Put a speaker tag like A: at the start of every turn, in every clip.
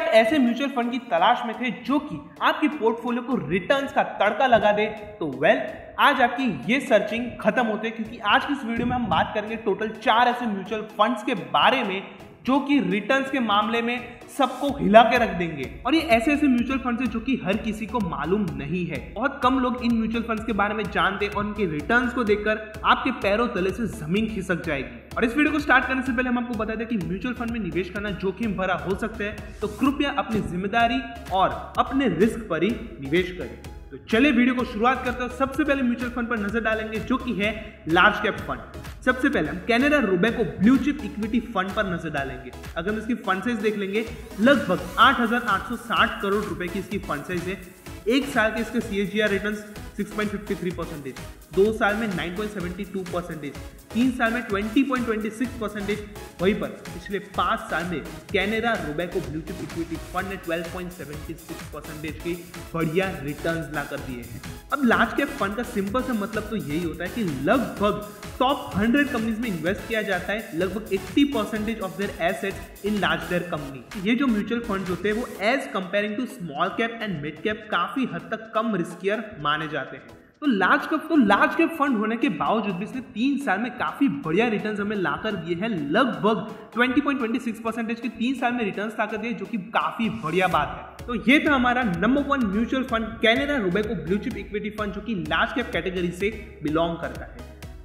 A: क्या आप ऐसे म्यूचुअल फंड की तलाश में थे जो कि आपकी पोर्टफोलियो को रिटर्न्स का तड़का लगा दे? तो आज आपकी ये सर्चिंग खत्म होती है, क्योंकि आज की इस वीडियो में हम बात करेंगे टोटल 4 ऐसे म्यूचुअल फंड्स के बारे में जो कि रिटर्न्स के मामले में सबको हिला के रख देंगे। और ये ऐसे ऐसे म्यूचुअल फंड्स हैं जो कि हर किसी को मालूम नहीं है। बहुत कम लोग इन म्यूचुअल फंड्स के बारे में जानते हैं और उनके रिटर्न्स को देखकर आपके पैरों तले से जमीन खिसक जाएगी। और इस वीडियो को स्टार्ट करने से पहले हम आपको बता दें कि म्यूचुअल फंड में निवेश करना जोखिम भरा हो सकता है, तो कृपया अपनी जिम्मेदारी और अपने रिस्क पर ही निवेश करें। तो चलिए वीडियो को शुरुआत करते हैं। सबसे पहले म्यूचुअल फंड पर नजर डालेंगे जो कि है लार्ज कैप फंड। सबसे पहले हम Canada Robeco blue chip equity fund पर नजर डालेंगे। अगर हम इसकी फंड साइज देख लेंगे, लगभग 8,860 करोड़ रुपए की इसकी फंड साइज है। एक साल के इसके CAGR रिटर्न्स 6.53%, 2 साल में 9.72%, 3 साल में 20.26%। वहीं पर पिछले 5 साल में Canada Robeco blue chip equity fund ने 12.76% की बढ़िया रिटर्न्स ला कर दिए हैं। अब लार्ज कैप फंड का सिंपल सा मतलब तो यही होता है कि लगभग टॉप 100 कंपनीज में इन्वेस्ट किया जाता है, लगभग 80% of their assets in large cap company. ये जो म्यूचुअल फंड्स होते हैं वो as comparing to small cap and mid cap काफी हद तक कम रिस्कियर माने जाते हैं। तो लार्ज कैप फंड होने के बावजूद भी इसने 3 साल में काफी बढ़िया रिटर्न्स हमें लाकर दिए हैं। लगभग 20.26% के 3 साल में रिटर्न्स लाकर दिए, जो कि काफी बढ़िया बात है। तो ये था हमारा number 1 mutual fund Canada Robeco blue chip equity fund, जो कि लार्ज कैप कैटेगरी से बिलोंग करता है।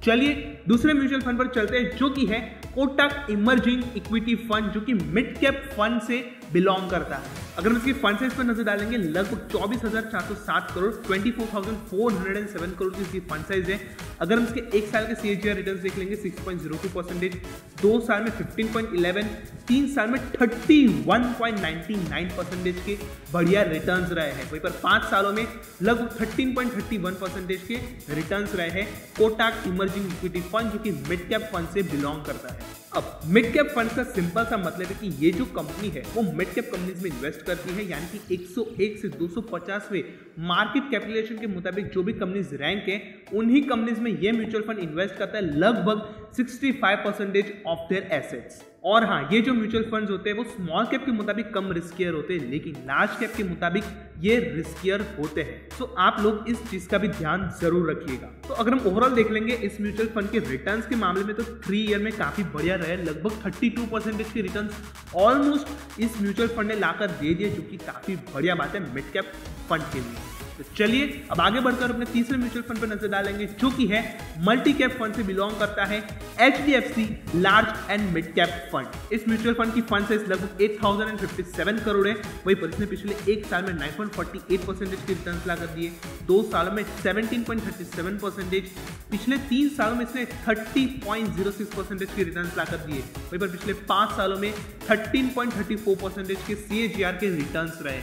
A: चलिए दूसरे म्यूचुअल फंड पर चलते हैं जो कि है कोटक इमर्जिंग इक्विटी फंड, जो कि मिड कैप फंड से बिलोंग करता है। अगर हम इसकी फंड साइज पर नजर डालेंगे, लगभग 24,460 करोड़ 24,407 करोड़ की इसकी फंड साइज है। अगर हम इसके एक साल के CAGR रिटर्न्स देख लेंगे 6.02%, 2 साल में 15.11, 3 साल में 31.99% के बढ़िया रिटर्न्स रहे हैं। वहीं पर 5 सालों में लगभग 13.31% के रिटर्न्स रहे हैं कोटक इमर्जिंग इक्विटी फंड, जो कि मिड कैप फंड से बिलोंग करता है। अब मिड कैप फंड का सिंपल सा मतलब है कि ये जो कंपनी है वो मिड कैप कंपनीज में इन्वेस्ट करती है, यानी कि 101 से 250वें मार्केट कैपिटलाइजेशन के मुताबिक जो भी कंपनीज रैंक है उन्हीं कंपनीज में ये म्यूचुअल फंड इन्वेस्ट करता है, लगभग 65% ऑफ देयर एसेट्स। और हाँ, ये जो म्यूचुअल फंड्स होते हैं वो स्मॉल कैप के मुताबिक कम रिस्कियर होते हैं, लेकिन लार्ज कैप के मुताबिक ये रिस्कियर होते हैं। तो आप लोग इस चीज का भी ध्यान जरूर रखिएगा। तो अगर हम ओवरऑल देख लेंगे इस म्यूचुअल फंड के रिटर्न्स के मामले में, तो 3 ईयर में काफी बढ़िया रहे। लगभग 32% के रिटर्न्स ऑलमोस्ट इस म्यूचुअल फंड ने लाकर दे दिए, जो कि काफी बढ़िया बात है मिड कैप फंड के लिए। तो चलिए अब आगे बढ़कर अपने तीसरे म्यूचुअल फंड पर नजर डालेंगे जो कि है मल्टी कैप फंड से बिलोंग करता है HDFC large and mid cap fund. इस म्यूचुअल फंड की फंड साइज लगभग 8,057 करोड़ है। वहीं पर इसने पिछले एक साल में 9.48% के रिटर्न्स लाकर दिए, 2 सालों में 17.37%, पिछले 3 सालों में इसने 30.06% के रिटर्न्स लाकर दिए। वहीं पर पिछले 5 सालों में 13.34% के CAGR के रिटर्न्स रहे।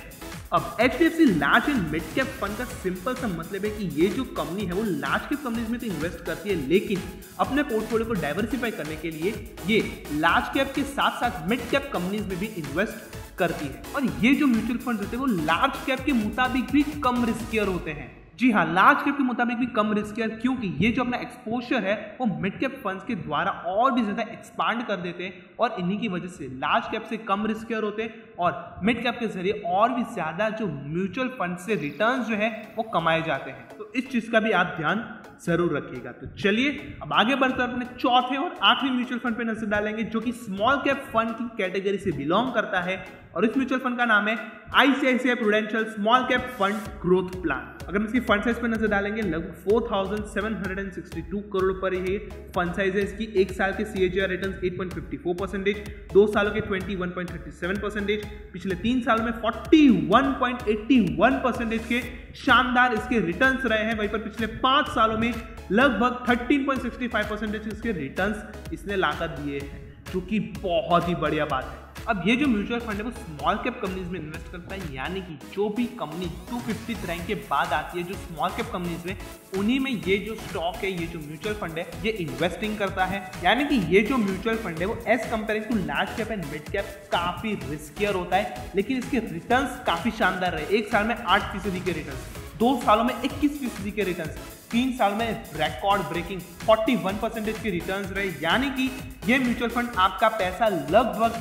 A: अब HDFC large and mid cap fund का सिंपल सा मतलब है कि ये जो कंपनी है वो लार्ज कैप कंपनीज में तो इन्वेस्ट करती है, लेकिन अपने पोर्टफोलियो को डाइवर्सिफाई करने के लिए ये लार्ज कैप के साथ साथ मिड कैप कंपनीज में भी इन्वेस्ट करती है। और ये जो म्यूचुअल फंड होते हैं वो लार्ज कैप के मुताबिक भी कम रिस्कियर होते हैं। जी हाँ, लार्ज कैप के मुताबिक भी कम रिस्कियर, क्योंकि ये जो अपना एक्सपोजर है वो मिड कैप फंड्स के द्वारा और भी ज्यादा एक्सपांड कर देते हैं, और इन्हीं की वजह से लार्ज कैप से कम रिस्कियर होते हैं और मिड कैप के जरिए और भी ज्यादा जो म्यूचुअल फंड से रिटर्न्स जो है वो कमाए जाते हैं। तो इस चीज का भी आप ध्यान जरूर रखिएगा। तो चलिए अब आगे बढ़कर अपने चौथे और आखिरी म्यूचुअल फंड पे नजर डालेंगे जो कि स्मॉल कैप फंड की कैटेगरी से बिलोंग करता है, और इस म्यूचुअल फंड का नाम है ICICI prudential small cap fund growth plan. अगर हम इसकी फंड साइज पे नजर डालेंगे, लगभग 4,762 करोड़ पर ये फंड साइज है। इसकी एक साल के CAGR रिटर्न्स 8.54%, 2 सालों के 21.37%, पिछले 3 सालों में 41.81% के शानदार इसके रिटर्न्स रहे हैं। वहीं पर पिछले 5 सालों में लगभग 13.65% इसके रिटर्न्स इसने लाकर दिए हैं, जो कि बहुत ही बढ़िया बात है। अब ये जो म्यूचुअल फंड है वो स्मॉल कैप कंपनीज में इन्वेस्ट करता है, यानी कि जो भी कंपनी 250th रैंक के बाद आती है जो स्मॉल कैप कंपनीज में, उन्हीं में ये जो स्टॉक है, ये जो म्यूचुअल फंड है, ये इन्वेस्टिंग करता है। यानी कि ये जो म्यूचुअल फंड है वो as comparing to large cap and mid cap काफी रिस्कियर होता है, लेकिन इसके रिटर्न्स काफी शानदार रहे। एक साल में 8% के रिटर्न्स, 2 सालों में 21% के रिटर्न्स, 3 साल में रिकॉर्ड ब्रेकिंग 41% के रिटर्न्स रहे। यानी कि ये म्यूचुअल फंड आपका पैसा लगभग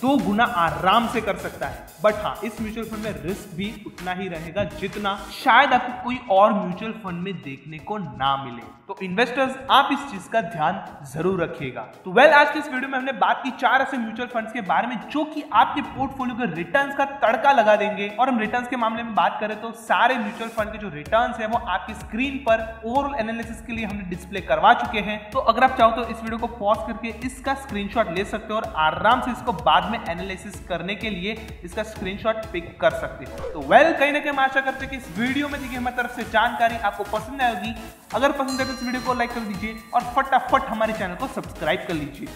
A: 2 गुना आराम से कर सकता है। बट हाँ, इस म्यूचुअल फंड में रिस्क भी उतना ही रहेगा जितना शायद आपको कोई और म्यूचुअल फंड में देखने को ना मिले। तो इन्वेस्टर्स, आप इस चीज का ध्यान जरूर रखिएगा। तो आज की इस वीडियो में हमने बात की 4 ऐसे म्यूचुअल फंड्स के बारे में जो कि आपके पोर्टफोलियो के रिटर्न्स का तड़का लगा देंगे। और हम रिटर्न्स के मामले में बात करें तो सारे म्यूचुअल फंड के जो रिटर्न्स है वो आपकी स्क्रीन पर ओवरऑल एनालिसिस के लिए हमने डिस्प्ले करवा चुके हैं। तो अगर आप चाहो तो इस वीडियो को पॉज करके इसका स्क्रीनशॉट ले सकते हो और आराम से इसको बाद में एनालिसिस करने के लिए इसका स्क्रीनशॉट पिक कर सकते हो। तो कहीं ना कहीं हम आशा करते हैं कि इस वीडियो में दी गई हमारी तरफ से जानकारी आपको पसंद आएगी। अगर पसंद है तो इस वीडियो को लाइक कर दीजिए और फटाफट हमारे चैनल को सब्सक्राइब कर लीजिए।